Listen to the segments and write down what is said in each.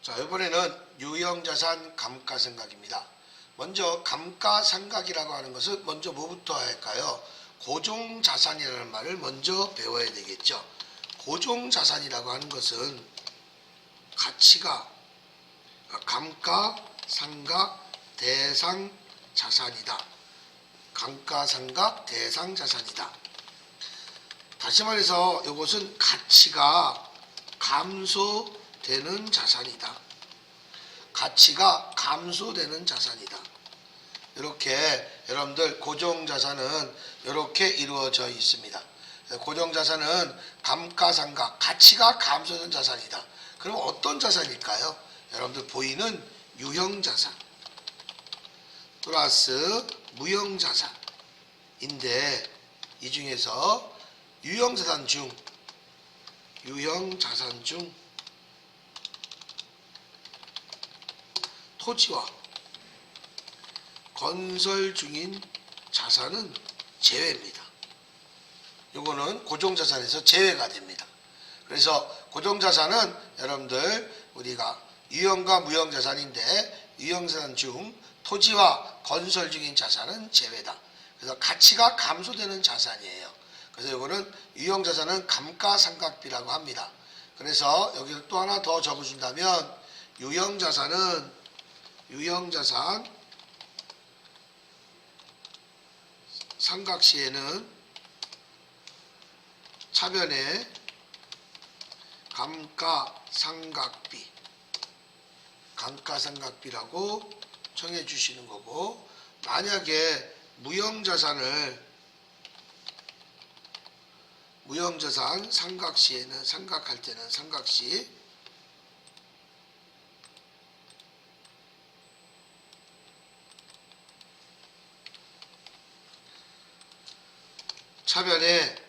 자, 이번에는 유형자산 감가상각입니다. 먼저 감가상각이라고 하는 것은 먼저 뭐부터 할까요? 고종자산이라는 말을 먼저 배워야 되겠죠. 고종자산이라고 하는 것은 가치가 감가상각 대상 자산이다. 감가상각 대상 자산이다. 다시 말해서 이것은 가치가 감소되는 자산이다. 가치가 감소되는 자산이다. 이렇게 여러분들 고종자산은 이렇게 이루어져 있습니다. 고종자산은 감가상각, 가치가 감소되는 자산이다. 그럼 어떤 자산일까요? 여러분들 보이는 유형자산 플러스 무형자산인데 이 중에서 유형자산 중 토지와 건설 중인 자산은 제외입니다. 이거는 고종자산에서 제외가 됩니다. 그래서 고종자산은 여러분들 우리가 유형과 무형자산인데 유형자산 중 토지와 건설 중인 자산은 제외다. 그래서 가치가 감소되는 자산이에요. 그래서 이거는 유형자산은 감가상각비라고 합니다. 그래서 여기를 또 하나 더 적어준다면 유형자산 상각 시에는 차변에 감가상각비라고 정해 주시는 거고, 만약에 무형자산 상각할 때는 상각시 차변에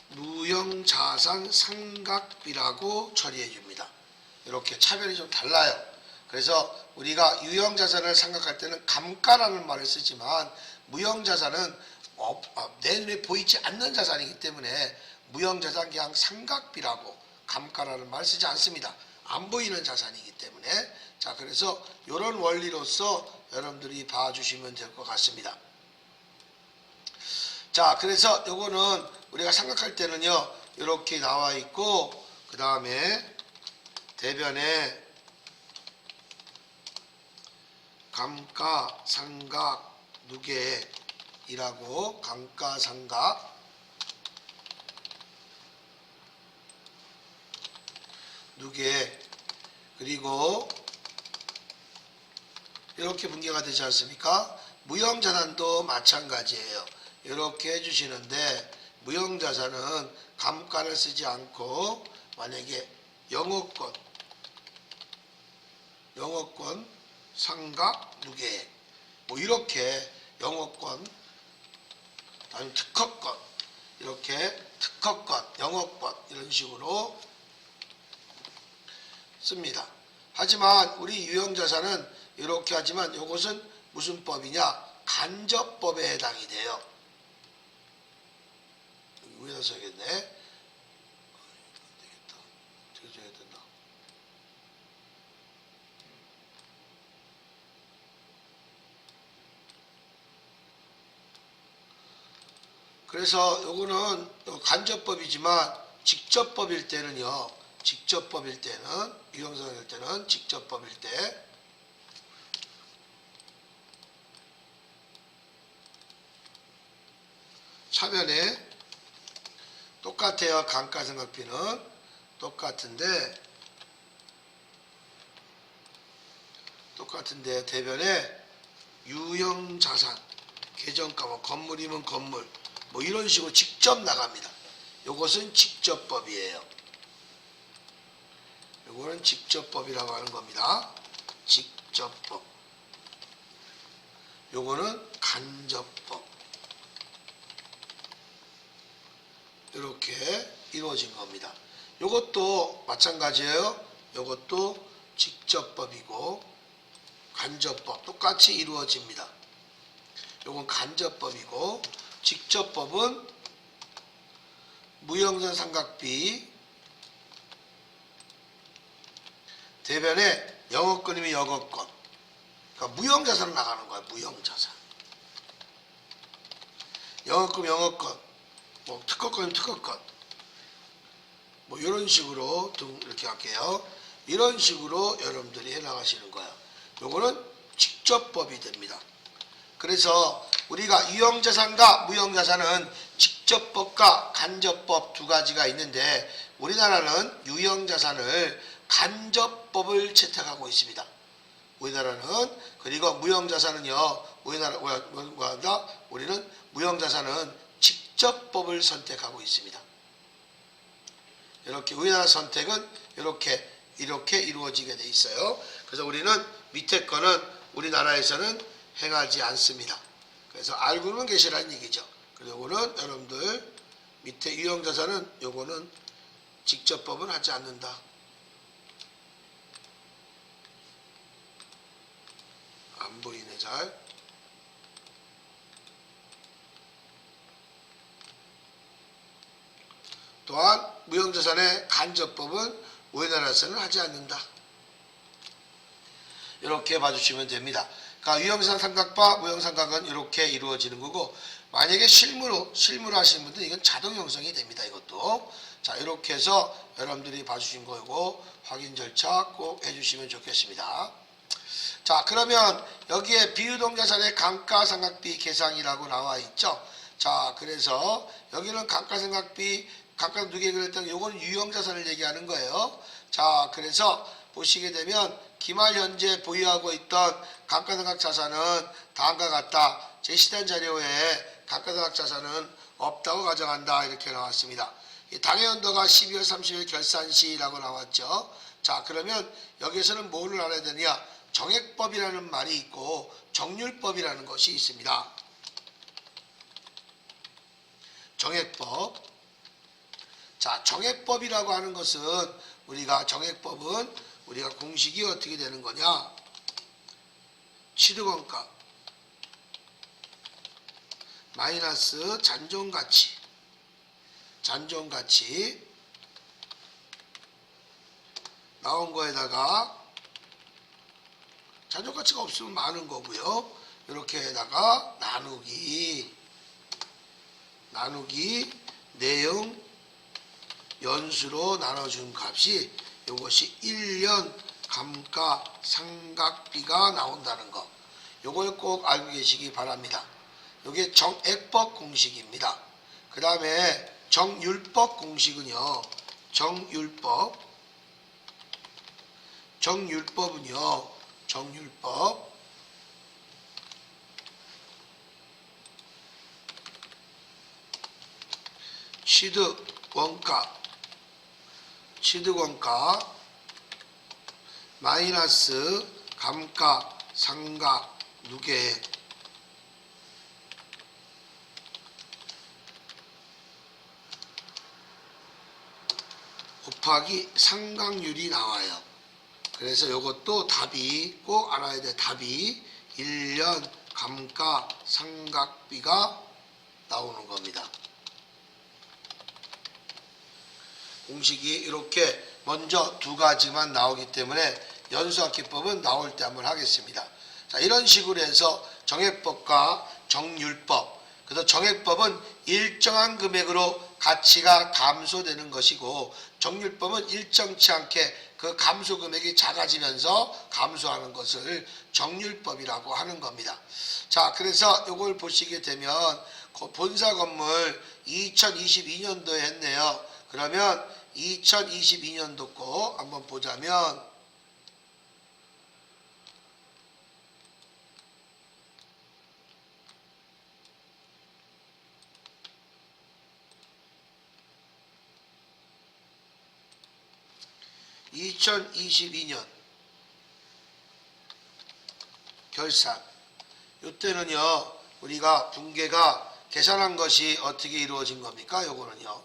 무형자산 상각비라고 처리해 줍니다. 이렇게 차변이 좀 달라요. 그래서 우리가 유형자산을 상각할 때는 감가라는 말을 쓰지만 무형자산은 내 눈에 보이지 않는 자산이기 때문에 무형자산 그냥 상각비라고 감가라는 말을 쓰지 않습니다. 안 보이는 자산이기 때문에. 자, 그래서 이런 원리로서 여러분들이 봐주시면 될 것 같습니다. 자, 그래서 요거는 우리가 생각할 때는요, 이렇게 나와 있고, 그 다음에 대변에 감가상각 누계이라고 감가상각 누계, 그리고 이렇게 분개가 되지 않습니까? 무형자산도 마찬가지예요. 이렇게 해주시는데 무형자산은 감가를 쓰지 않고 만약에 영어권 상각 누계 뭐 이렇게 영어권 아니면 특허권 이렇게 특허권 영어권 이런 식으로 씁니다. 하지만 우리 유형자산은 이렇게 하지만 이것은 무슨 법이냐? 간접법에 해당이 돼요. 위에다 써야겠네. 안되겠다. 어떻게 써야 된다. 그래서 요거는 간접법이지만 직접법일 때는요. 유형자산일 때는 직접법일 때 차변에 똑같아요. 감가상각비는 똑같은데 대변에 유형자산 계정가 뭐 건물이면 건물 뭐 이런 식으로 직접 나갑니다. 요것은 직접법이에요. 요거는 직접법이라고 하는 겁니다. 직접법. 요거는 간접법. 이렇게 이루어진 겁니다. 이것도 마찬가지예요. 이것도 직접법이고 간접법 똑같이 이루어집니다. 이건 간접법이고 직접법은 무형자산 상각비 대변에 영업권이면 영업권. 그러니까 무형자산으로 나가는 거야. 무형자산. 영업권, 영업권. 뭐 특허권이면 특허권. 뭐 이런 식으로 이렇게 할게요. 이런 식으로 여러분들이 해나가시는 거예요. 요거는 직접법이 됩니다. 그래서 우리가 유형자산과 무형자산은 직접법과 간접법 두 가지가 있는데 우리나라는 유형자산을 간접법을 채택하고 있습니다. 우리나라는. 그리고 무형자산은요, 우리는 무형자산은 직접법을 선택하고 있습니다. 이렇게 우리나라 선택은 이렇게 이루어지게 돼 있어요. 그래서 우리는 밑에 거는 우리나라에서는 행하지 않습니다. 그래서 알고는 계시라는 얘기죠. 그리고 요거는 여러분들 밑에 유형자산은 요거는 직접법은 하지 않는다. 안 보이네 잘. 또한 무형자산의 간접법은 우리나라에서는 하지 않는다. 이렇게 봐주시면 됩니다. 그러니까 유형자산 삼각과 무형삼각은 이렇게 이루어지는 거고 만약에 실무로 하시는 분들 이건 자동 형성이 됩니다. 이것도. 자 이렇게 해서 여러분들이 봐주신 거고 확인 절차 꼭 해주시면 좋겠습니다. 자 그러면 여기에 비유동자산의 감가상각비 계상이라고 나와 있죠. 자 그래서 여기는 감가상각비 각각 누게 그랬다면 요거는 유형자산을 얘기하는 거예요. 자 그래서 보시게 되면 기말 현재 보유하고 있던 감가상각 자산은 다음과 같다. 제시된 자료에 감가상각 자산은 없다고 가정한다. 이렇게 나왔습니다. 당해연도가 12월 30일 결산시라고 나왔죠. 자 그러면 여기에서는 뭐를 알아야 되냐. 정액법이라는 말이 있고 정률법이라는 것이 있습니다. 정액법. 자 정액법이라고 하는 것은 정액법은 우리가 공식이 어떻게 되는 거냐. 취득원가 마이너스 잔존가치 나온 거에다가 잔존가치가 없으면 많은 거고요. 이렇게다가 나누기 내용 연수로 나눠준 값이 이것이 1년 감가상각비가 나온다는 거. 요걸 꼭 알고 계시기 바랍니다. 요게 정액법 공식입니다. 그 다음에 정율법 공식은요. 정율법은요. 취득원가 마이너스 감가상각 누계 곱하기 상각률이 나와요. 그래서 이것도 답이 꼭 알아야 돼. 답이 1년 감가상각비가 나오는 겁니다. 공식이 이렇게 먼저 두 가지만 나오기 때문에 연수학기법은 나올 때 한번 하겠습니다. 자, 이런 식으로 해서 정액법과 정률법. 그래서 정액법은 일정한 금액으로 가치가 감소되는 것이고 정률법은 일정치 않게 그 감소 금액이 작아지면서 감소하는 것을 정률법이라고 하는 겁니다. 자, 그래서 이걸 보시게 되면 본사 건물 2022년도에 했네요. 그러면 2022년도 거 한번 보자면 (2022년) 결산. 이때는요 우리가 분계가 계산한 것이 어떻게 이루어진 겁니까? 요거는요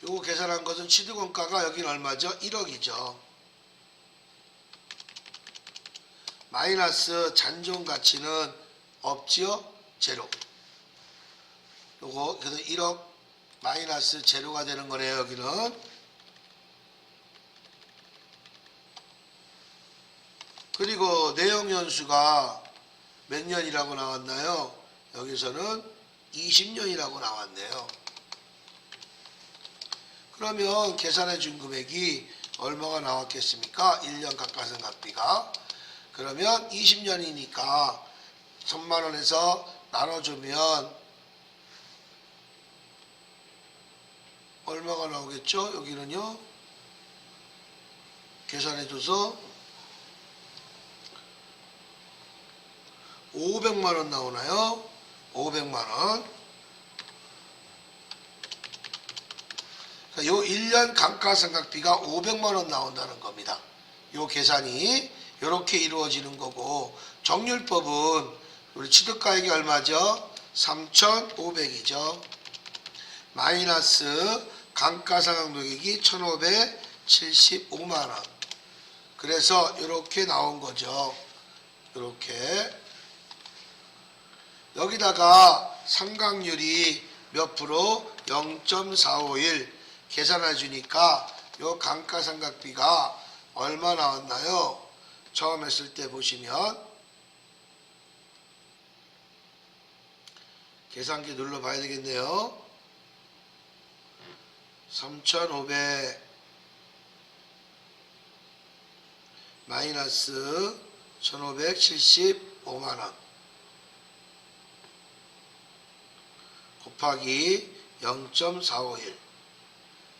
요거 계산한 것은 취득원가가 여긴 얼마죠? 1억이죠. 마이너스 잔존가치는 없지요? 제로. 요거 그래서 1억 마이너스 제로가 되는 거네요. 여기는. 그리고 내역연수가 몇 년이라고 나왔나요? 여기서는 20년이라고 나왔네요. 그러면 계산해 준 금액이 얼마가 나왔겠습니까? 1년 감가상각비가. 그러면 20년이니까 1000만 원에서 나눠주면 얼마가 나오겠죠? 여기는요. 계산해줘서 500만 원 나오나요? 500만 원. 요 1년 감가상각비가 500만 원 나온다는 겁니다. 요 계산이 이렇게 이루어지는 거고, 정률법은 우리 취득가액이 얼마죠? 3,500이죠. 마이너스 감가상각 노액이 1,575만 원. 그래서 이렇게 나온 거죠. 이렇게. 여기다가 상각률이 몇 프로? 0.451 계산해 주니까 요 감가상각비가 얼마 나왔나요? 처음 했을 때 보시면 계산기 눌러 봐야 되겠네요. 3,500 마이너스 1,575만 원 곱하기 0.451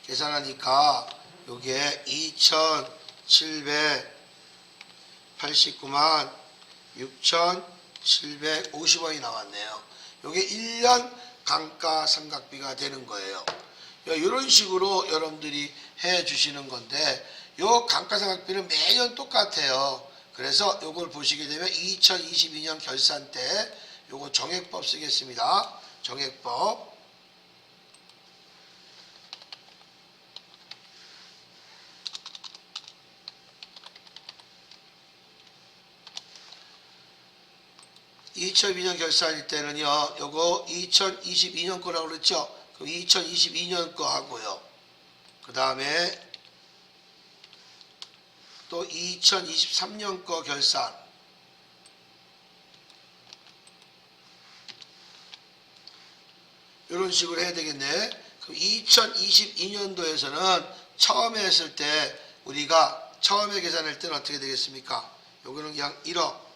계산하니까 요게 2,789만 6,750원이 나왔네요. 요게 1년 감가상각비가 되는 거예요. 이런 식으로 여러분들이 해 주시는 건데, 요 감가상각비는 매년 똑같아요. 그래서 요걸 보시게 되면 2022년 결산 때 요거 정액법 쓰겠습니다. 정액법. (2022년) 결산일 때는요, 요거 2022년 거라고 그랬죠. 그럼 2022년 거 하고요. 그 다음에 또 2023년 거 결산. 이런 식으로 해야 되겠네. 그럼 2022년도에서는 처음에 했을 때 우리가 처음에 계산할 때는 어떻게 되겠습니까? 요거는 그냥 1억.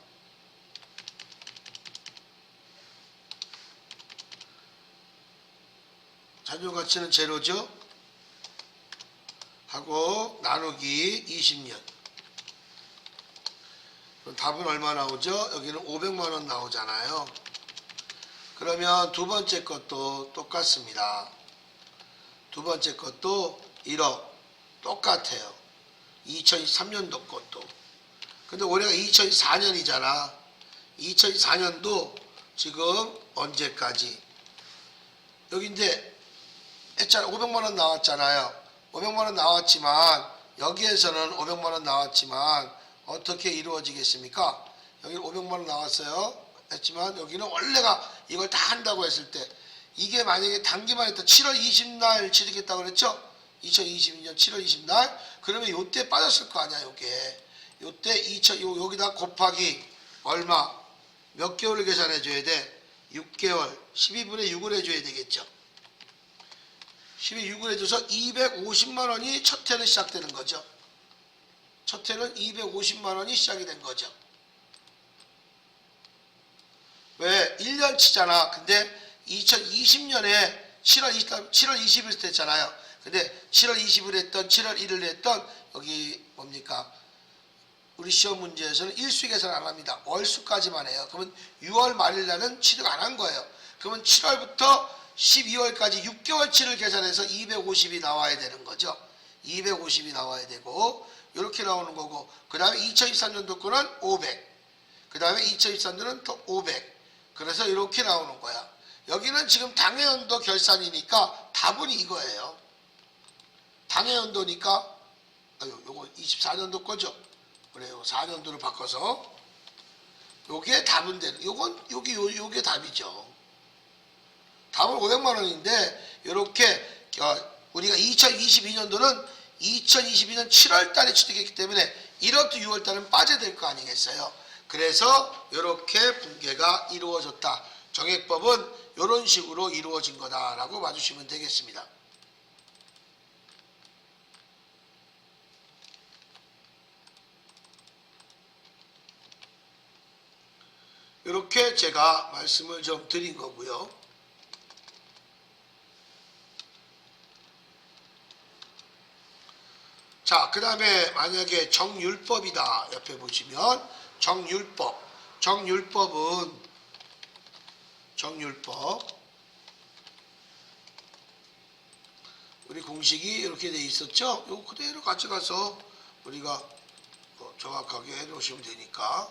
잔존가치는 제로죠. 하고 나누기 20년. 그럼 답은 얼마 나오죠? 여기는 500만 원 나오잖아요. 그러면 두 번째 것도 똑같습니다. 두 번째 것도 1억 똑같아요. 2023년도 것도. 근데 올해가 2024년이잖아. 2024년도 지금 언제까지? 여기 이제 했잖아. 500만 원 나왔잖아요. 500만 원 나왔지만 여기에서는 500만 원 나왔지만 어떻게 이루어지겠습니까? 여기 500만 원 나왔어요. 했지만 여기는 원래가 이걸 다 한다고 했을 때, 이게 만약에 단기만 했다 7월 20날 취득했다고 그랬죠? 2022년 7월 20날. 그러면 요때 빠졌을 거 아니야. 요때 여기다 곱하기 얼마, 몇 개월을 계산해 줘야 돼? 6개월. 12분의 6을 해줘야 되겠죠. 12분의 6을 해줘서 250만 원이 첫 해는 시작되는 거죠. 첫 해는 250만 원이 시작이 된 거죠. 왜? 1년치잖아. 근데 2020년에 7월 20일 됐잖아요. 근데 7월 20일 했던 7월 1일 했던 여기 뭡니까? 우리 시험 문제에서는 일수 계산 안 합니다. 월수까지만 해요. 그러면 6월 말일 날은 취득 안 한 거예요. 그러면 7월부터 12월까지 6개월치를 계산해서 250이 나와야 되는 거죠. 250이 나와야 되고 이렇게 나오는 거고, 그 다음에 2023년도 거는 500, 그 다음에 2023년은 또 500. 그래서 이렇게 나오는 거야. 여기는 지금 당해연도 결산이니까 답은 이거예요. 당해연도니까 요거 24년도 거죠. 그래요. 4년도를 바꿔서 요게 답은 되는. 요게 답이죠. 답은 500만 원인데 이렇게 우리가 2022년도는 2022년 7월 달에 취득했기 때문에 1월부터 6월 달은 빠져야 될 거 아니겠어요. 그래서 이렇게 분계가 이루어졌다. 정액법은 이런 식으로 이루어진 거다라고 봐주시면 되겠습니다. 이렇게 제가 말씀을 좀 드린 거고요. 자, 그 다음에 만약에 정율법이다. 옆에 보시면 정율법. 우리 공식이 이렇게 돼 있었죠? 이거 그대로 가져가서 우리가 정확하게 해 놓으시면 되니까.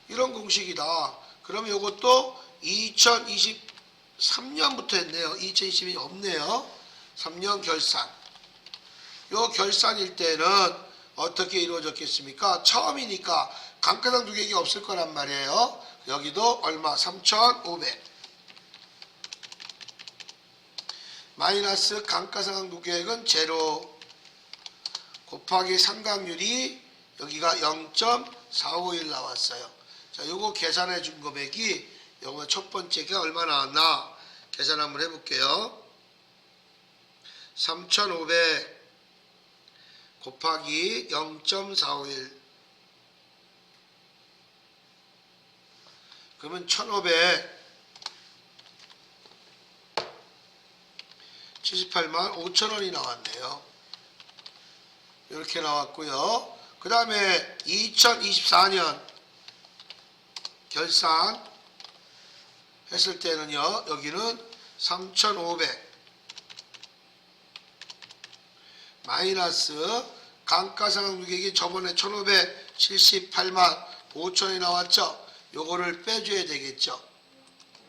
이런 공식이다. 그러면 이것도 2023년부터 했네요. 2022년 없네요. 3년 결산. 요 결산일 때는 어떻게 이루어졌겠습니까? 처음이니까 감가상 누계액이 없을 거란 말이에요. 여기도 얼마? 3,500 마이너스 감가상 누계액은 제로 곱하기 상각률이 여기가 0.451 나왔어요. 자, 요거 계산해 준 금액이 요거 첫 번째가 얼마 나왔나? 계산 한번 해볼게요. 3,500 곱하기 0.451 그러면 1,578만 5천원이 나왔네요. 이렇게 나왔고요. 그 다음에 2024년 결산 했을 때는요. 여기는 3,500 마이너스 감가상각 누계액이 저번에 1,578만 5천원이 나왔죠. 요거를 빼줘야 되겠죠.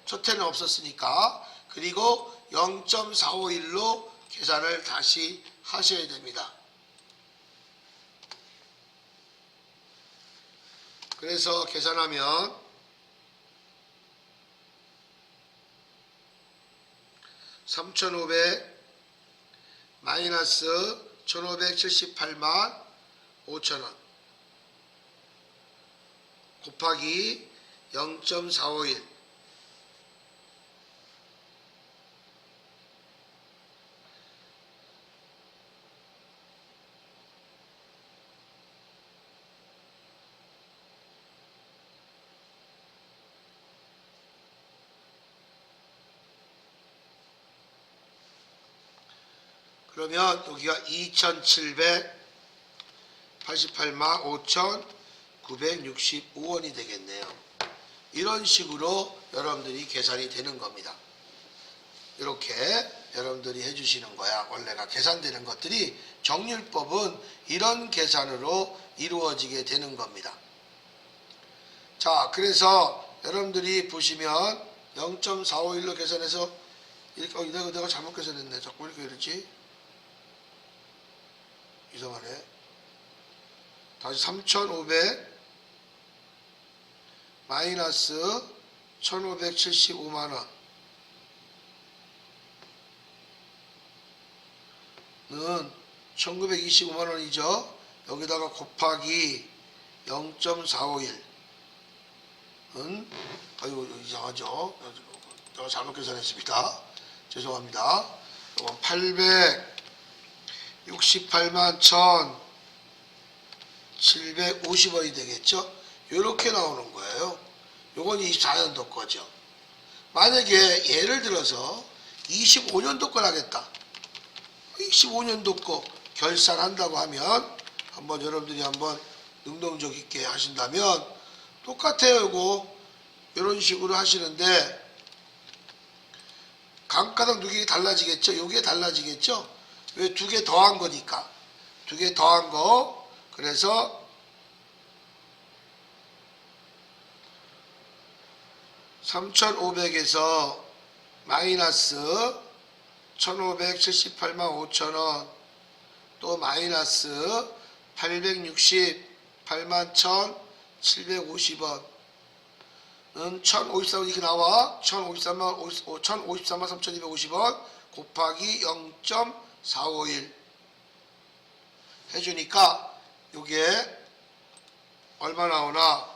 첫 해는 없었으니까. 그리고 0.451로 계산을 다시 하셔야 됩니다. 그래서 계산하면 3,500 마이너스 1,578만 5천원 곱하기 0.451 그러면 여기가 2,788만 5,965원이 되겠네요. 이런 식으로 여러분들이 계산이 되는 겁니다. 이렇게 여러분들이 해주시는 거야. 원래가 계산되는 것들이 정률법은 이런 계산으로 이루어지게 되는 겁니다. 자, 그래서 여러분들이 보시면 0.451로 계산해서 이렇게 내가 잘못 계산했네. 자꾸 이렇게 이러지? 이상하네. 다시 3,500 마이너스 1,575만원 는 1,925만원이죠. 여기다가 곱하기 0.451 아이고 이상하죠. 제가 잘못 계산했습니다. 죄송합니다. 이건 868만 1,750원이 되겠죠. 이렇게 나오는 거예요. 요건 24년도 거죠. 만약에 예를 들어서 25년도 걸 하겠다. 25년도 거 결산한다고 하면 한번 여러분들이 한번 능동적 있게 하신다면 똑같아요. 이거 이런 식으로 하시는데 감가상 누계액이 달라지겠죠. 요게 달라지겠죠. 왜? 두 개 더한 거니까. 두 개 더한 거. 그래서 3,500에서 마이너스 1,578만 5천원 또 마이너스 868만 1,750원 1053원 이렇게 나와. 1053만 3250원 곱하기 0.451 해주니까 요게 얼마 나오나?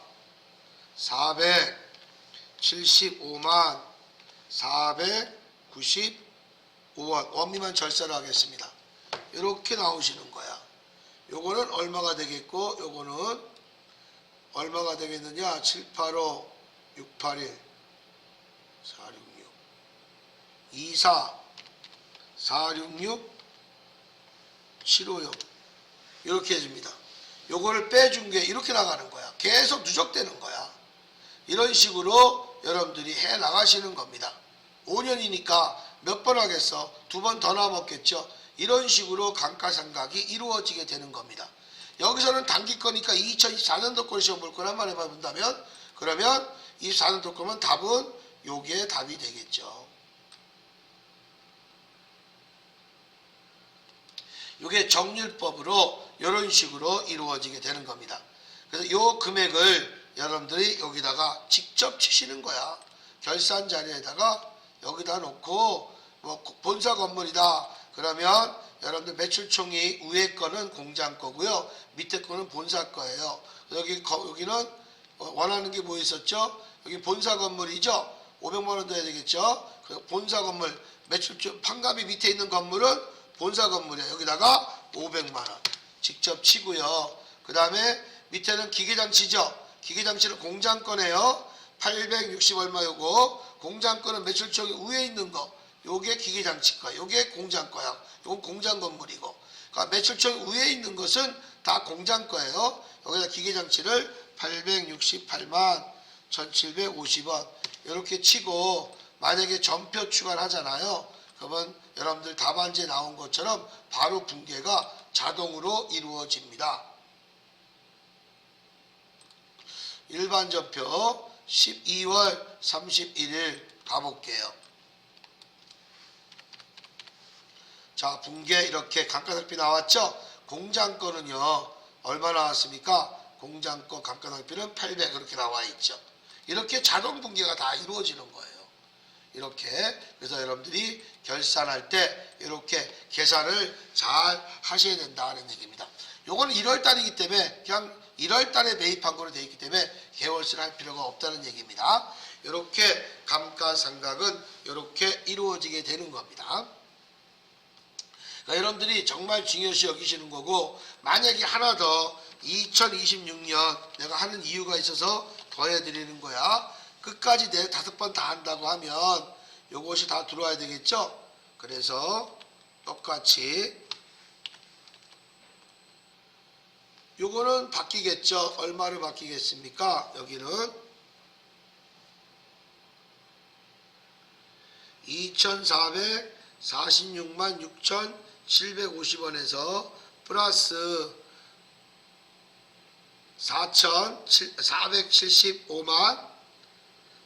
475만 495원. 원미만 절세를 하겠습니다. 이렇게 나오시는 거야. 요거는 얼마가 되겠고, 요거는 얼마가 되겠느냐? 785 681 466 24 466 756 이렇게 해줍니다. 요거를 빼준 게 이렇게 나가는 거야. 계속 누적되는 거야. 이런 식으로 여러분들이 해 나가시는 겁니다. 5년이니까 몇 번 하겠어? 2번 더 남았겠죠? 이런 식으로 감가상각이 이루어지게 되는 겁니다. 여기서는 단기 거니까 2024년도 걸 시험 볼 거란 말을 해본다면, 그러면 24년도 거면 답은 요게 답이 되겠죠. 요게 정률법으로 이런 식으로 이루어지게 되는 겁니다. 그래서 요 금액을 여러분들이 여기다가 직접 치시는 거야. 결산 자리에다가 여기다 놓고, 뭐 본사 건물이다 그러면 여러분들 매출총이 위에 거는 공장 거고요, 밑에 거는 본사 거예요. 여기는 원하는 게 뭐 있었죠? 여기 본사 건물이죠. 500만 원 돼야 되겠죠. 본사 건물 매출총 판값이 밑에 있는 건물은 본사 건물이에요. 여기다가 500만 원 직접 치고요. 그 다음에 밑에는 기계장치죠. 기계장치는 공장 거네요. 860 얼마 요거. 공장 거는 매출총이 위에 있는 거. 요게 기계장치 거. 요게 공장 거야. 요건 공장 건물이고. 그러니까 매출총이 위에 있는 것은 다 공장 거예요. 여기다 기계장치를 868만 1750원 이렇게 치고, 만약에 전표 추가를 하잖아요. 그러면 여러분들 답안지에 나온 것처럼 바로 분계가 자동으로 이루어집니다. 일반 전표 12월 31일 가볼게요. 자, 분계 이렇게 감가상각비 나왔죠? 공장 거는요 얼마 나왔습니까? 공장 거 감가상각비는 800 그렇게 나와 있죠. 이렇게 자동 분계가 다 이루어지는 거예요. 이렇게. 그래서 여러분들이 결산할 때 이렇게 계산을 잘 하셔야 된다는 얘기입니다. 요거는 1월달이기 때문에 그냥 1월달에 매입한 거로 되어 있기 때문에 개월세를 할 필요가 없다는 얘기입니다. 이렇게 감가상각은 이렇게 이루어지게 되는 겁니다. 그러니까 여러분들이 정말 중요시 여기시는 거고, 만약에 하나 더 2026년 내가 하는 이유가 있어서 더 해드리는 거야. 끝까지 내 5번 다 한다고 하면 요것이 다 들어와야 되겠죠. 그래서 똑같이 요거는 바뀌겠죠. 얼마를 바뀌겠습니까? 여기는 2446만 6750원에서 플러스 475만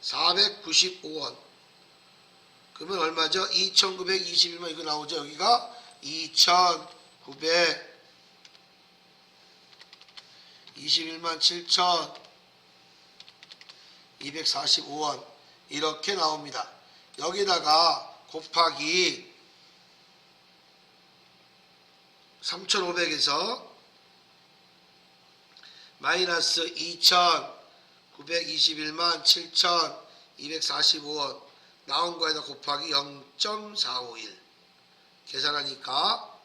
495원. 그러면 얼마죠? 2921만 이거 나오죠. 여기가 2921만 7245원 이렇게 나옵니다. 여기다가 곱하기 3500에서 마이너스 2921만 7245원 나온 거에다 곱하기 0.451 계산하니까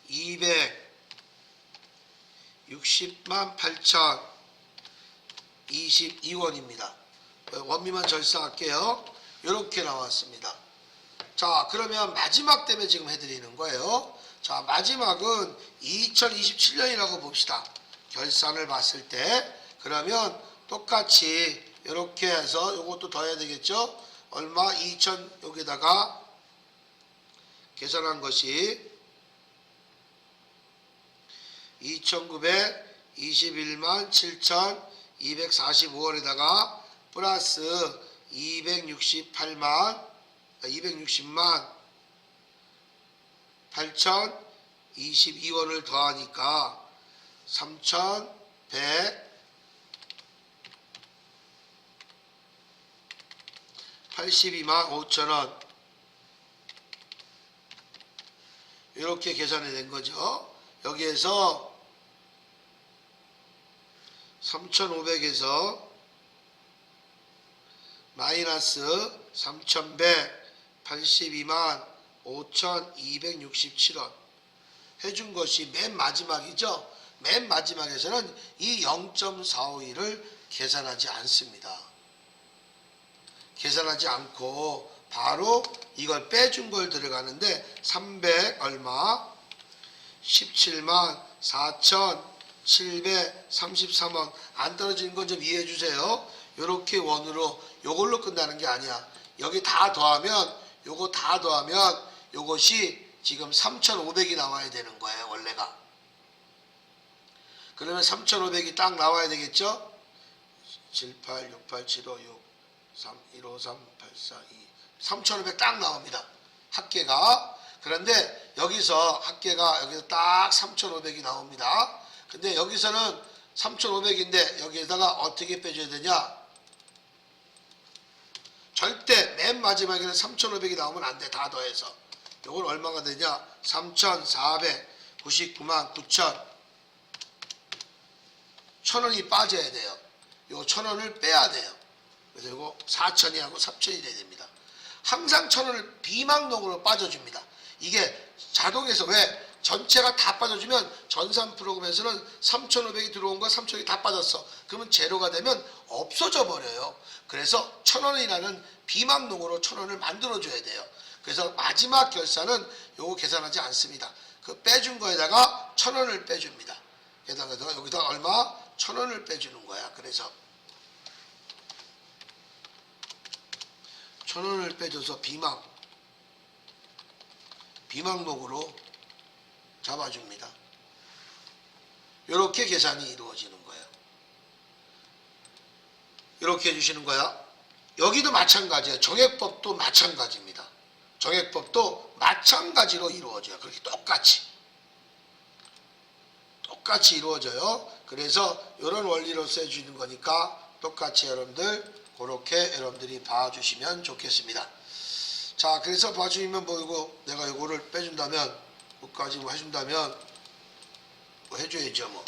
260만 8022원입니다. 원미만 절사할게요. 이렇게 나왔습니다. 자, 그러면 마지막 때문에 지금 해드리는 거예요. 자, 마지막은 2027년이라고 봅시다. 결산을 봤을 때. 그러면 똑같이 이렇게 해서 이것도 더 해야 되겠죠. 얼마? 2000 여기다가 계산한 것이 2921만 7245원에다가 플러스 260만 8022원을 더하니까 3100 82만 5천원 이렇게 계산이 된 거죠. 여기에서 3,500에서 마이너스 3,182만 5,267원 해준 것이 맨 마지막이죠. 맨 마지막에서는 이 0.451을 계산하지 않습니다. 계산하지 않고 바로 이걸 빼준 걸 들어가는데 300 얼마 17만 4,733원 안 떨어지는 건 좀 이해해 주세요. 요렇게 원으로 요걸로 끝나는 게 아니야. 여기 다 더하면 요거 다 더하면 요것이 지금 3,500이 나와야 되는 거예요. 원래가. 그러면 3,500이 딱 나와야 되겠죠. 78, 68, 756, 3, 153, 842 3,500 딱 나옵니다. 합계가. 그런데 여기서 합계가 여기서 딱 3,500이 나옵니다. 근데 여기서는 3,500인데 여기에다가 어떻게 빼줘야 되냐? 절대 맨 마지막에는 3,500이 나오면 안 돼. 다 더해서. 요건 얼마가 되냐? 3,499만 9천 1,000원이 빠져야 돼요. 요 1,000원을 빼야 돼요. 그래서 요거 4,000이 하고 3,000이 돼야 됩니다. 항상 1,000원을 비망록으로 빠져줍니다. 이게 자동에서 왜 전체가 다 빠져주면 전산 프로그램에서는 3,500이 들어온 거 3,000이 다 빠졌어. 그러면 제로가 되면 없어져 버려요. 그래서 1,000원이라는 비망록으로 1,000원을 만들어줘야 돼요. 그래서 마지막 결산은 요거 계산하지 않습니다. 그 빼준 거에다가 1,000원을 빼줍니다. 게다가 여기다 얼마? 1,000원을 빼주는 거야. 그래서 1,000원을 빼줘서 비망록으로 잡아줍니다. 이렇게 계산이 이루어지는 거예요. 이렇게 해주시는 거야. 여기도 마찬가지예요. 정액법도 마찬가지입니다. 정액법도 마찬가지로 이루어져요. 그렇게 똑같이 이루어져요. 그래서 이런 원리로서 해주는 거니까 똑같이 여러분들 그렇게 여러분들이 봐주시면 좋겠습니다. 자, 그래서 봐주시면 뭐 이거 내가 이거를 빼준다면 뭐까지 뭐 해준다면 뭐 해줘야죠. 뭐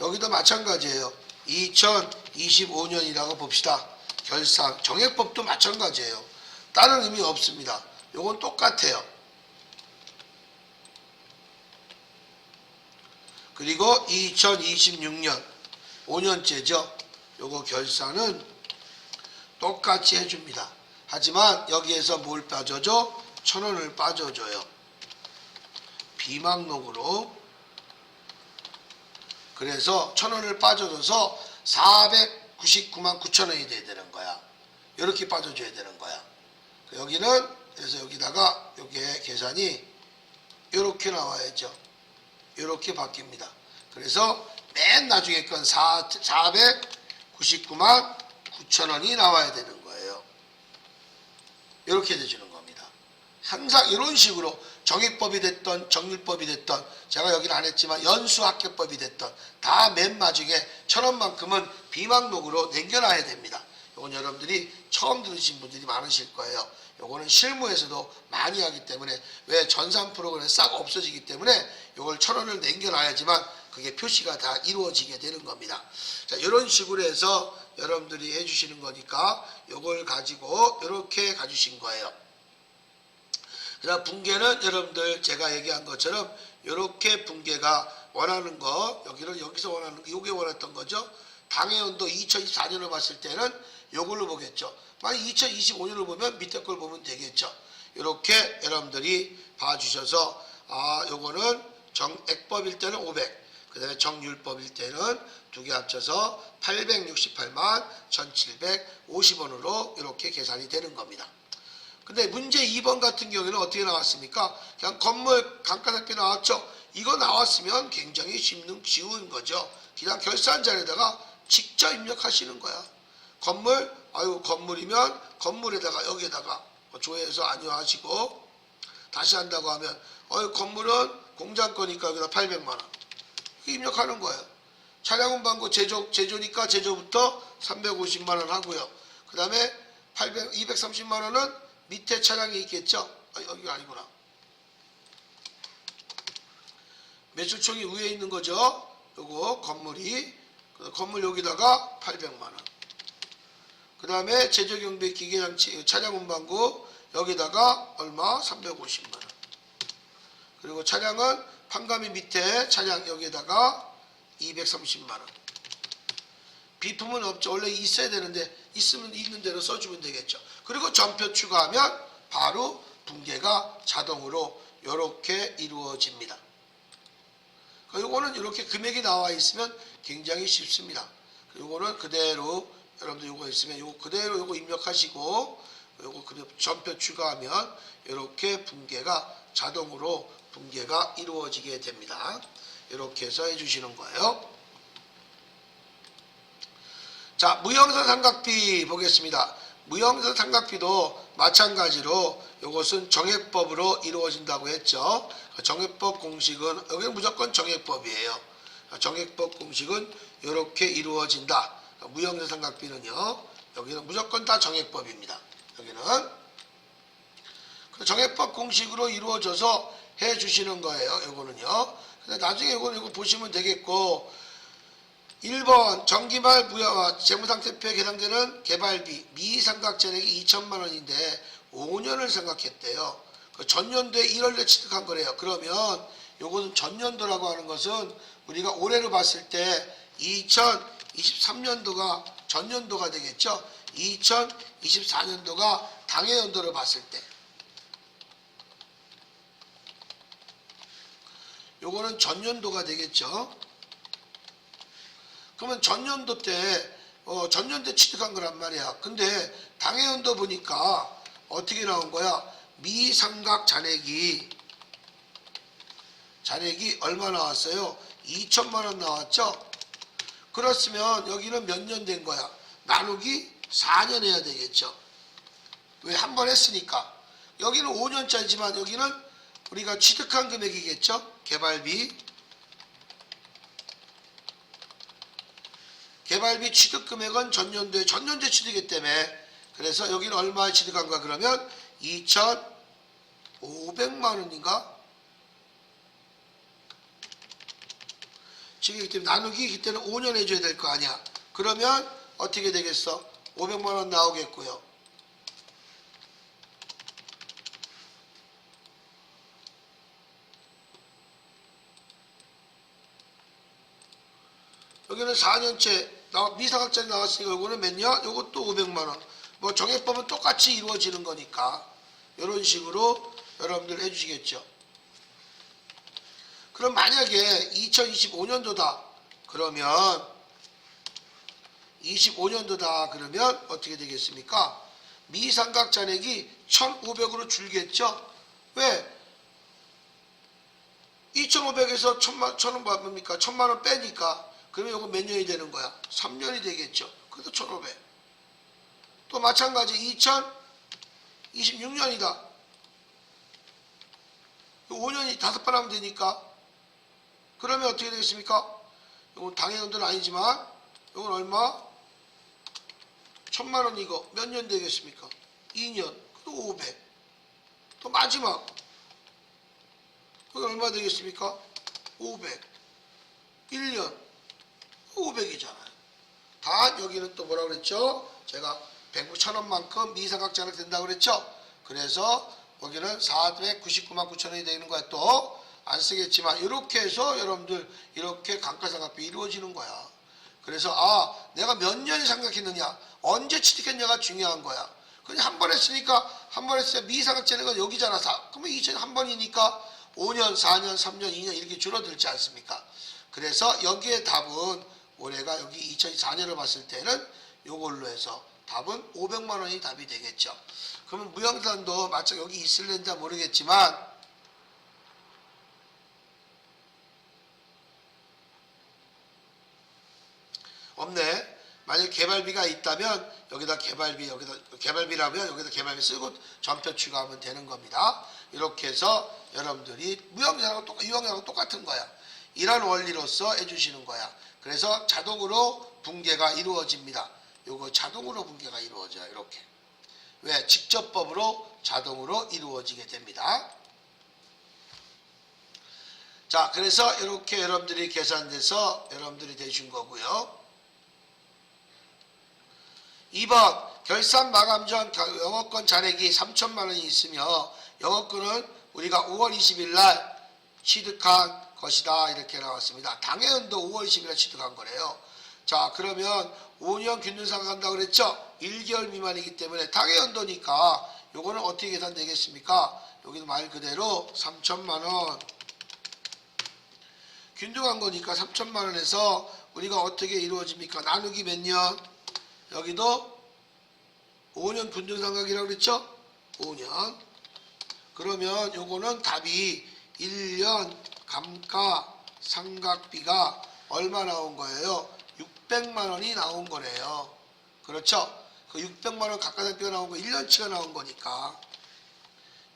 여기도 마찬가지예요. 2025년이라고 봅시다. 결산 정액법도 마찬가지예요. 다른 의미 없습니다. 요건 똑같아요. 그리고 2026년 5년째죠. 요거 결산은 똑같이 해줍니다. 하지만 여기에서 뭘 빠져줘? 1,000원을 빠져줘요. 비망록으로. 그래서 1,000원을 빠져줘서 499만 9천원이 돼야 되는 거야. 이렇게 빠져줘야 되는 거야. 여기는 그래서 여기다가 여기에 계산이 이렇게 나와야죠. 이렇게 바뀝니다. 그래서 맨 나중에 건 499만 9천원이 나와야 되는 거예요. 이렇게 돼주는 겁니다. 항상 이런 식으로 정액법이 됐던 정률법이 됐던 제가 여기는 안 했지만 연수학계법이 됐던 다 맨 마중에 1,000원만큼은 비망록으로 남겨놔야 됩니다. 이건 여러분들이 처음 들으신 분들이 많으실 거예요. 요거는 실무에서도 많이 하기 때문에 왜 전산 프로그램이 싹 없어지기 때문에 요걸 1,000원을 남겨놔야지만 그게 표시가 다 이루어지게 되는 겁니다. 자, 이런 식으로 해서 여러분들이 해주시는 거니까 요걸 가지고 이렇게 가주신 거예요. 그다음 붕괴는 여러분들 제가 얘기한 것처럼 이렇게 붕괴가 원하는 거 여기서 원하는 거 요게 원했던 거죠. 당해연도 2024년을 봤을 때는 요걸로 보겠죠. 만약 2025년을 보면 밑에 걸 보면 되겠죠. 이렇게 여러분들이 봐주셔서 요거는 정액법일 때는 500, 그 다음에 정률법일 때는 두 개 합쳐서 868만 1,750원으로 이렇게 계산이 되는 겁니다. 근데 문제 2번 같은 경우에는 어떻게 나왔습니까? 그냥 건물 감가상각비 나왔죠. 이거 나왔으면 굉장히 쉬운 거죠. 그냥 결산자에다가 직접 입력하시는 거야. 건물이면 건물에다가 여기에다가 조회해서 안효하시고 다시 한다고 하면 건물은 공장 거니까 여기다 800만 원 입력하는 거예요. 차량은 방고 제조니까 제조부터 350만 원 하고요. 그 다음에 230만 원은 밑에 차량이 있겠죠? 여기가 아니구나. 매출총이 위에 있는 거죠. 요거 건물이 건물 여기다가 800만 원. 그 다음에 제조경비 기계장치 차량 운반구 여기다가 얼마? 350만 원. 그리고 차량은 판가미 밑에 차량 여기에다가 230만 원. 비품은 없죠. 원래 있어야 되는데 있으면 있는 대로 써주면 되겠죠. 그리고 전표 추가하면 바로 분계가 자동으로 이렇게 이루어집니다. 이거는 이렇게 금액이 나와 있으면 굉장히 쉽습니다. 이거는 그대로 여러분들 이거 있으면 이거 그대로 이거 입력하시고 이거 그대로 전표 추가하면 이렇게 분계가 자동으로 분계가 이루어지게 됩니다. 이렇게 해서 해주시는 거예요. 자, 무형사 삼각비 보겠습니다. 무형사 삼각비도 마찬가지로 이것은 정액법으로 이루어진다고 했죠. 정액법 공식은 여기는 무조건 정액법이에요. 정액법 공식은 이렇게 이루어진다. 무형사 삼각비는요. 여기는 무조건 다 정액법입니다. 여기는 정액법 공식으로 이루어져서 해주시는 거예요. 이거는요. 나중에 이거 보시면 되겠고 1번 정기말 재무상태표에 계산되는 개발비 미삼각잔액이 2천만 원인데 5년을 생각했대요. 전년도에 1월에 취득한 거래요. 그러면 요거는 전년도라고 하는 것은 우리가 올해로 봤을 때 2023년도가 전년도가 되겠죠. 2024년도가 당해연도로 봤을 때 요거는 전년도가 되겠죠. 그러면 전년도 때 전년도에 취득한 거란 말이야. 근데 당해연도 보니까 어떻게 나온 거야? 미삼각 잔액이 얼마 나왔어요? 2천만 원 나왔죠? 그렇으면 여기는 몇 년 된 거야? 나누기 4년 해야 되겠죠? 왜? 한 번 했으니까. 여기는 5년짜리지만 여기는 우리가 취득한 금액이겠죠? 개발비 취득 금액은 전년도에 취득이기 때문에 그래서 여기는 얼마에 취득한 거야? 그러면 2,500만 원인가? 지금 때문에 나누기 그때는 5년 해줘야 될 거 아니야. 그러면 어떻게 되겠어? 500만 원 나오겠고요. 여기는 4년째 미사각자리 나왔으니까 이거는 몇 년? 이것도 500만 원. 뭐 정액법은 똑같이 이루어지는 거니까 이런 식으로 여러분들 해주시겠죠. 그럼 만약에 2025년도다 그러면 25년도다 그러면 어떻게 되겠습니까? 미삼각 잔액이 1,500으로 줄겠죠. 왜? 2,500에서 1,000만 원 빼니까 그러면 이거 몇 년이 되는 거야? 3년이 되겠죠. 그래도 1,500. 또 마찬가지 2026년이다. 5년이 5번 하면 되니까 그러면 어떻게 되겠습니까? 이건 당해연도는 아니지만 이건 얼마? 1,000만 원 이거 몇 년 되겠습니까? 2년. 그래도 500. 또 마지막 그건 얼마 되겠습니까? 500. 1년. 500이잖아요. 단 여기는 또 뭐라고 그랬죠? 제가 100만 미삼각 잔액 된다고 그랬죠? 그래서 여기는 499만 9천 원이 되는 거야. 또 안 쓰겠지만 이렇게 해서 여러분들 이렇게 감가상각비 이루어지는 거야. 그래서 내가 몇 년을 생각했느냐 언제 취득했냐가 중요한 거야. 그냥 한 번 했으니까 한 번 했을 때 미삼각 잔액은 여기잖아. 그러면 2천 한 번이니까 5년, 4년, 3년, 2년 이렇게 줄어들지 않습니까? 그래서 여기에 답은 올해가 여기 2024년을 봤을 때는 요걸로 해서 답은 500만 원이 답이 되겠죠. 그러면 무형산도 마찬가지 여기 있을는지 모르겠지만 없네. 만약 개발비가 있다면 여기다 개발비라면 여기다 개발비 쓰고 전표 추가하면 되는 겁니다. 이렇게 해서 여러분들이 유형이랑 똑같은 거야. 이런 원리로서 해주시는 거야. 그래서 자동으로 분계가 이루어집니다. 요거 자동으로 분계가 이루어져요. 이렇게. 왜? 직접법으로 자동으로 이루어지게 됩니다. 자, 그래서 이렇게 여러분들이 계산돼서 여러분들이 되신 거고요. 2번 결산 마감 전 영업권 잔액이 3천만 원이 있으며 영업권은 우리가 5월 20일 날 취득한 것이다 이렇게 나왔습니다. 당해연도 5월 20일 날 취득한 거래요. 자, 그러면 5년 균등상 간다고 그랬죠? 1개월 미만이기 때문에 당해연도니까 요거는 어떻게 계산되겠습니까? 여기는 말 그대로 3천만 원 균등한 거니까 3천만 원에서 우리가 어떻게 이루어집니까? 나누기 몇 년? 여기도 5년 균등상각이라고 그랬죠? 5년. 그러면 요거는 답이 1년 감가상각비가 얼마 나온 거예요? 600만 원이 나온 거래요. 그렇죠? 그 600만 원 감가상각비가 나온 거 1년치가 나온 거니까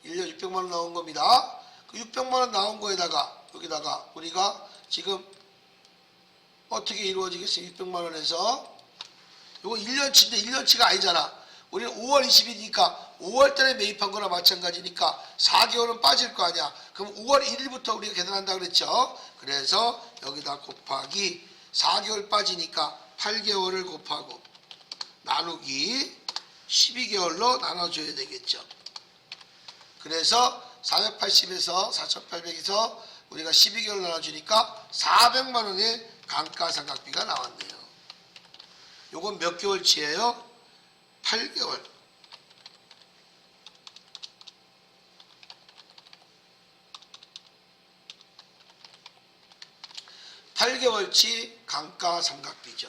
1년 600만 원 나온 겁니다. 그 600만 원 나온 거에다가 여기다가 우리가 지금 어떻게 이루어지겠어요? 600만 원에서 요거 1년치인데 1년치가 아니잖아. 우리는 5월 20일이니까 5월 달에 매입한 거나 마찬가지니까 4개월은 빠질 거 아니야. 그럼 5월 1일부터 우리가 계산한다 그랬죠. 그래서 여기다 곱하기 4개월 빠지니까 8개월을 곱하고 나누기 12개월로 나눠줘야 되겠죠. 그래서 480에서 4800에서 우리가 12개월 나눠주니까 400만 원의 감가상각비가 나왔네요. 요건 몇 개월치예요? 8개월. 8개월치 감가상각비죠.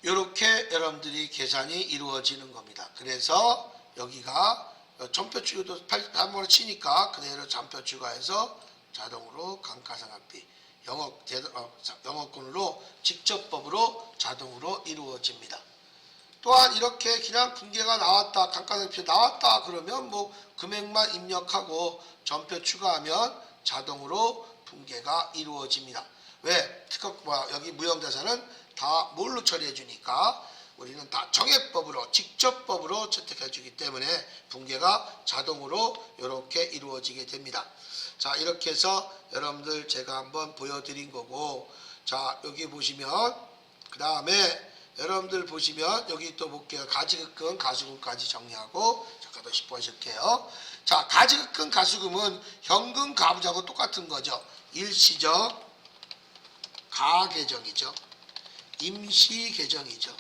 이렇게 여러분들이 계산이 이루어지는 겁니다. 그래서 여기가 전표추가도 8만원 치니까 그대로 잔표 추가해서 자동으로 감가상각비 영업권으로 직접법으로 자동으로 이루어집니다. 또한 이렇게 그냥 분계가 나왔다, 감가상각비 나왔다 그러면 뭐 금액만 입력하고 전표 추가하면 자동으로 분계가 이루어집니다. 왜? 여기 무형자산은 다 뭘로 처리해 주니까 우리는 다 정액법으로 직접법으로 채택해 주기 때문에 분계가 자동으로 이렇게 이루어지게 됩니다. 자, 이렇게 해서 여러분들 제가 한번 보여드린 거고, 자, 여기 보시면 그 다음에 여러분들 보시면 여기 또 볼게요. 가지급금, 가수금까지 정리하고 잠깐 더 10번 하실게요. 자, 가지급금, 가수금은 현금 가부자하고 똑같은 거죠. 일시적 가계정이죠. 임시계정이죠.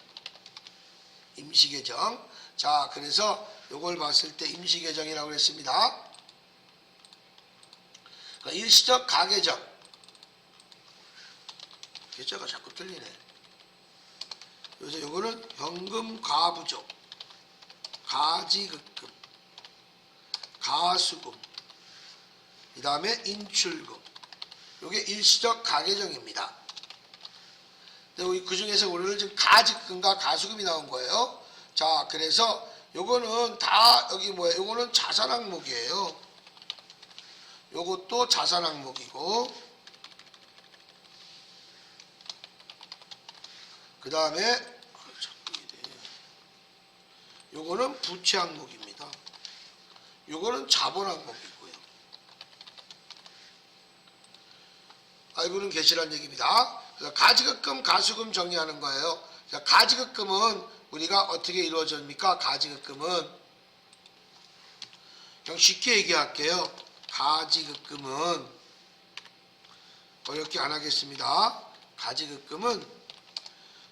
임시계정. 자, 그래서 요걸 봤을 때 임시계정이라고 했습니다. 그러니까 일시적 가계정. 계좌가 자꾸 틀리네. 그래서 요거는 현금 가부족, 가지급금, 가수금, 그 다음에 인출금. 요게 일시적 가계정입니다. 근데 그 중에서 오늘 지금 가지급금과 가수금이 나온 거예요. 자, 그래서 요거는 다 여기 뭐예요? 요거는 자산 항목이에요. 요것도 자산 항목이고, 그 다음에 요거는 부채 항목입니다. 요거는 자본 항목이고요. 알고는 계시란 얘기입니다. 그래서 가지급금, 가수금 정리하는 거예요. 가지급금은 우리가 어떻게 이루어집니까? 가지급금은 그냥 쉽게 얘기할게요. 가지급금은 어렵게 안 하겠습니다. 가지급금은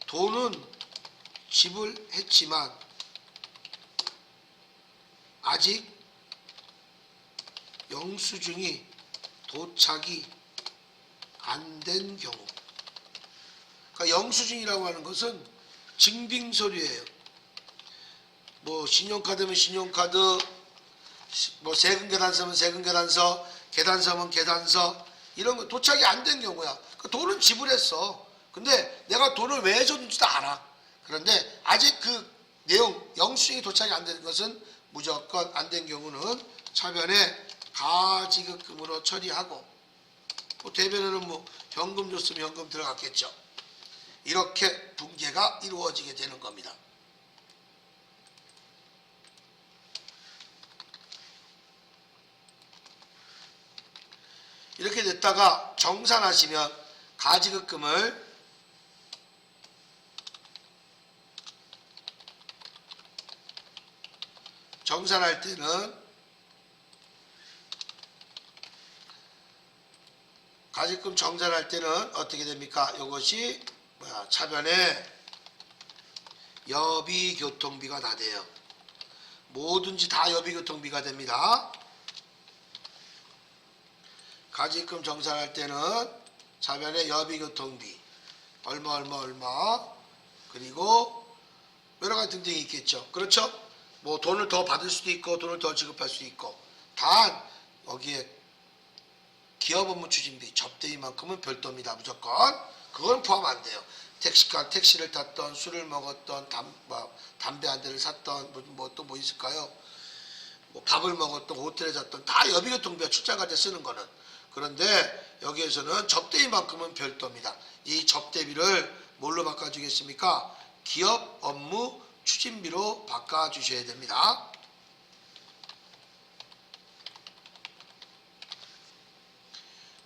돈은 지불했지만 아직 영수증이 도착이 안 된 경우, 그러니까 영수증이라고 하는 것은 증빙서류예요. 뭐 신용카드면 신용카드, 뭐 세금계단서면 세금계단서, 계단서면 계단서, 이런 거 도착이 안 된 경우야. 그러니까 돈은 지불했어. 근데 내가 돈을 왜 줬는지도 알아. 그런데 아직 그 내용, 영수증이 도착이 안 된 것은 무조건 안 된 경우는 차변에 가지급금으로 처리하고, 뭐 대변에는 뭐 현금 줬으면 현금 들어갔겠죠. 이렇게 붕괴가 이루어지게 되는 겁니다. 이렇게 됐다가 정산하시면 가지급금을 정산할 때는 가지금 정산할 때는 어떻게 됩니까? 이것이 차변에 여비교통비가 다 돼요. 뭐든지 다 여비교통비가 됩니다. 가지금 정산할 때는 차변에 여비교통비 얼마 그리고 여러 가지 등등이 있겠죠. 그렇죠? 뭐 돈을 더 받을 수도 있고 돈을 더 지급할 수도 있고 단 여기에 기업 업무 추진비 접대비만큼은 별도입니다. 무조건 그건 포함 안 돼요. 택시를 탔던 술을 먹었던 담배 한 대를 샀던 또 뭐 있을까요? 뭐 밥을 먹었던 호텔에 잤던 다 여비교통비가 출장 갈 때 쓰는 거는. 그런데 여기에서는 접대비만큼은 별도입니다. 이 접대비를 뭘로 바꿔주겠습니까? 기업 업무 추진비로 바꿔주셔야 됩니다.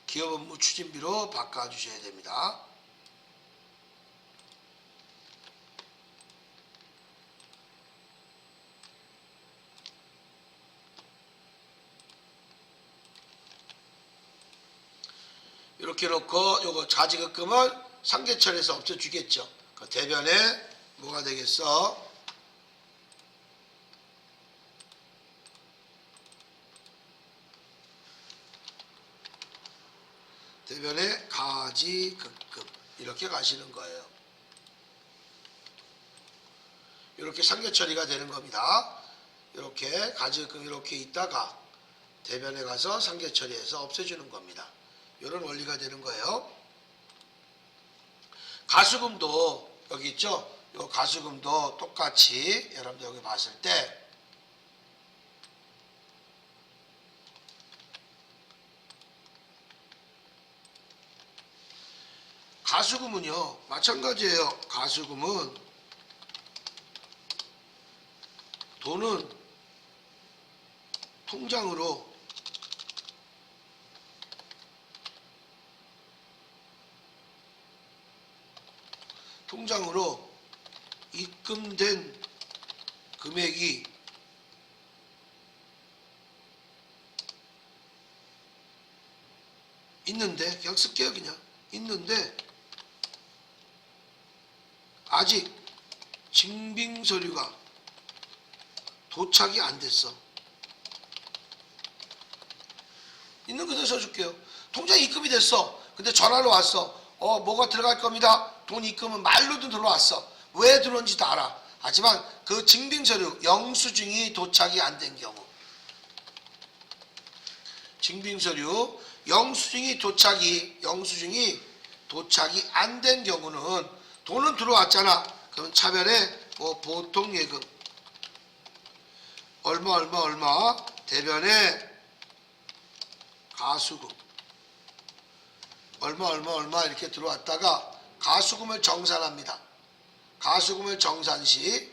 기업 업무 추진비로 바꿔주셔야 됩니다. 이렇게 놓고 요거 가지급금을 상계철에서 없애주겠죠. 그 대변에 뭐가 되겠어? 대변에 가지급금 이렇게 가시는 거예요. 이렇게 상계 처리가 되는 겁니다. 이렇게 가지급금 이렇게 있다가 대변에 가서 상계 처리해서 없애주는 겁니다. 이런 원리가 되는 거예요. 가수금도 여기 있죠. 이 가수금도 똑같이 여러분들 여기 봤을 때 가수금은요 마찬가지예요. 가수금은 돈은 통장으로 입금된 금액이 있는데 그냥 쓸게요. 그냥 있는데 아직 증빙서류가 도착이 안 됐어. 있는 그대로 써줄게요. 통장에 입금이 됐어. 근데 전화로 왔어. 뭐가 들어갈 겁니다. 돈 입금은 말로도 들어왔어. 왜 들어온지도 알아. 하지만 그 증빙서류 영수증이 도착이 안 된 경우, 증빙서류 영수증이 도착이 안 된 경우는 돈은 들어왔잖아. 그럼 차변에 뭐 보통예금 얼마 대변에 가수금 얼마 이렇게 들어왔다가 가수금을 정산합니다. 가수금을 정산 시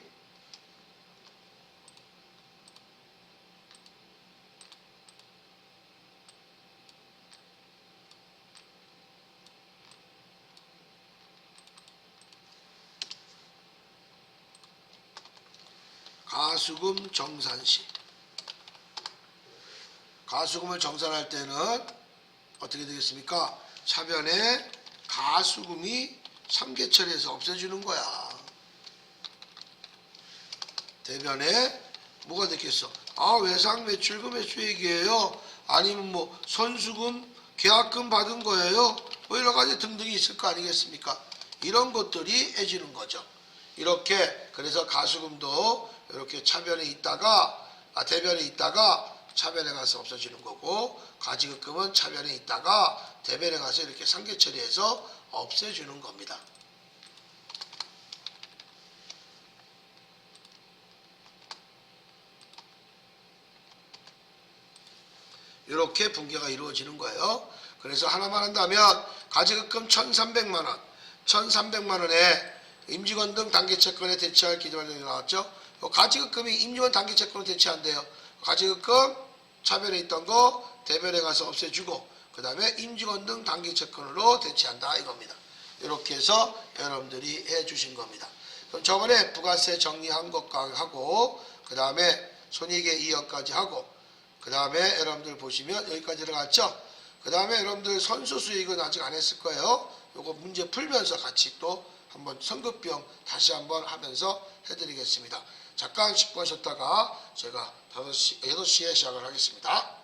가수금 정산 시 가수금을 정산할 때는 어떻게 되겠습니까? 차변에 가수금이 상계처리해서 없애주는 거야. 대변에 뭐가 됐겠어? 외상 매출금 매수액이에요. 아니면 뭐 선수금, 계약금 받은 거예요. 뭐 여러 가지 등등이 있을 거 아니겠습니까? 이런 것들이 해지는 거죠. 이렇게 그래서 가수금도 이렇게 차변에 있다가 대변에 있다가 차변에 가서 없어지는 거고, 가지급금은 차변에 있다가 대변에 가서 이렇게 상계 처리해서 없애주는 겁니다. 이렇게 붕괴가 이루어지는 거예요. 그래서 하나만 한다면 가지급금 1,300만 원, 1,300만 원에 임직원 등 단기채권에 대체할 기준이 나왔죠. 가지급금이 임직원 단기채권을 대체한대요. 가지급금 차별에 있던 거 대별에 가서 없애주고 그 다음에 임직원 등 단기채권으로 대체한다 이겁니다. 이렇게 해서 여러분들이 해주신 겁니다. 그럼 저번에 부가세 정리한 것과 하고 그 다음에 손익의 이역까지 하고 그 다음에 여러분들 보시면 여기까지 들어갔죠. 그 다음에 여러분들 선수수익은 아직 안 했을 거예요. 요거 문제 풀면서 같이 또 한번 성급병 다시 한번 하면서 해드리겠습니다. 잠깐 씻고 하셨다가 제가 6시에 시작을 하겠습니다.